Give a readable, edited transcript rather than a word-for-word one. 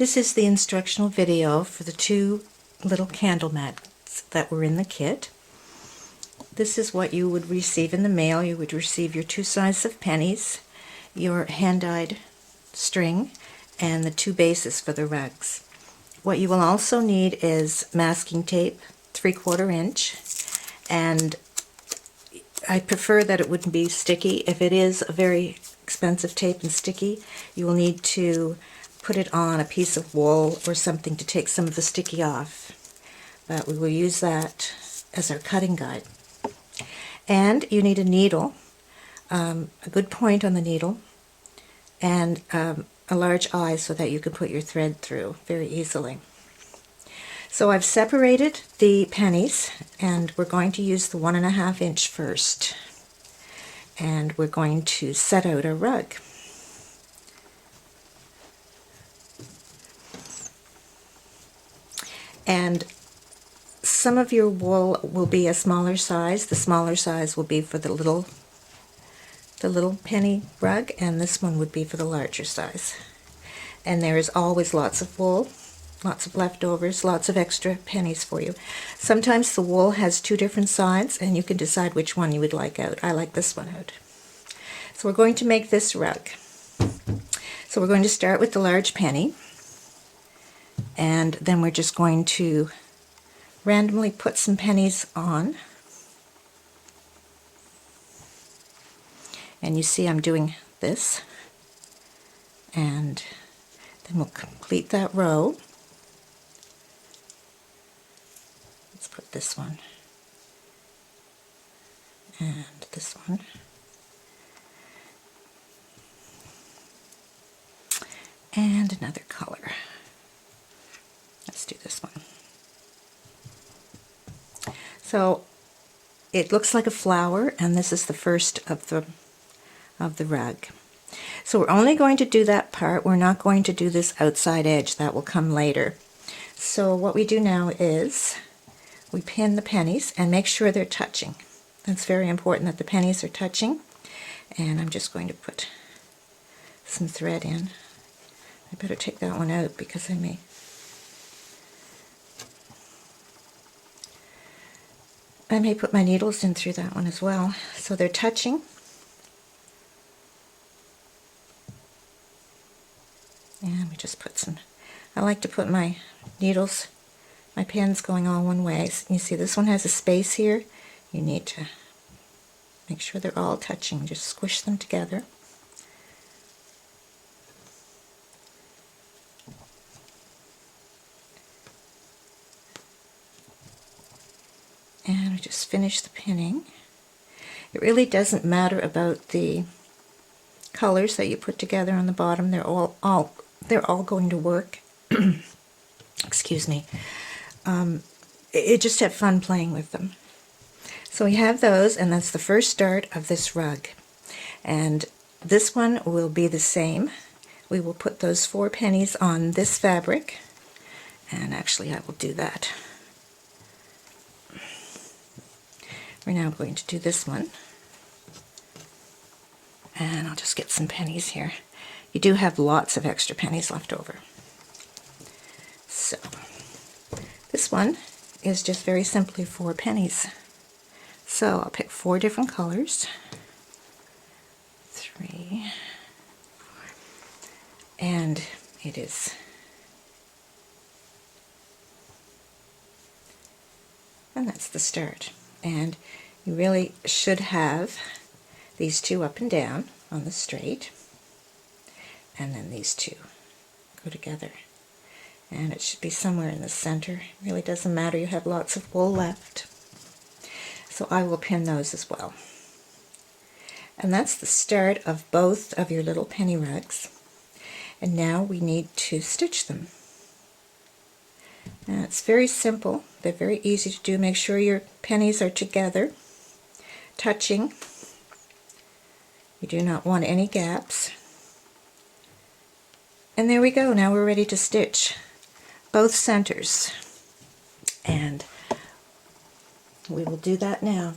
This is the instructional video for the two little candle mats that were in the kit. This is what you would receive in the mail. You would receive your two sizes of pennies, your hand-dyed string, and the two bases for the rugs. What you will also need is masking tape, 3/4 inch, and I prefer that it wouldn't be sticky. If it is a very expensive tape and sticky, you will need to put it on a piece of wool or something to take some of the sticky off. But we will use that as our cutting guide. And you need a needle, a good point on the needle, and a large eye so that you can put your thread through very easily. So I've separated the pennies, and we're going to use the 1.5 inch first. And we're going to set out a rug. And some of your wool will be a smaller size. The smaller size will be for the little penny rug, and this one would be for the larger size. And there is always lots of wool, lots of leftovers, lots of extra pennies for you. Sometimes the wool has two different sides, and you can decide which one you would like out. I like this one out. So we're going to make this rug. So we're going to start with the large penny, and then we're just going to randomly put some pennies on. And you see I'm doing this, and then we'll complete that row. Let's put this one and this one. And another color. Let's do this one. So it looks like a flower, and this is the first of the rug. So we're only going to do that part. We're not going to do this outside edge. That will come later. So what we do now is we pin the pennies and make sure they're touching. That's very important that the pennies are touching. And I'm just going to put some thread in. I better take that one out because I may put my needles in through that one as well. So they're touching. And we just put some, I like to put my needles, my pins going all one way. So you see this one has a space here. You need to make sure they're all touching. Just squish them together. And we just finish the pinning. It really doesn't matter about the colors that you put together on the bottom. They're all going to work. Excuse me. Just have fun playing with them. So we have those, and that's the first start of this rug. And this one will be the same. We will put those 4 pennies on this fabric, and actually I will do that. We're now going to do this one, and I'll just get some pennies here. You do have lots of extra pennies left over. So this one is just very simply 4 pennies. So I'll pick 4 different colors. 3, 4, and it is, and that's the start. And you really should have these 2 up and down on the straight, and then these 2 go together. And it should be somewhere in the center. It really doesn't matter, you have lots of wool left. So I will pin those as well. And that's the start of both of your little penny rugs. And now we need to stitch them. And it's very simple. They're very easy to do. Make sure your pennies are together, touching. You do not want any gaps. And there we go. Now we're ready to stitch both centers. And we will do that now.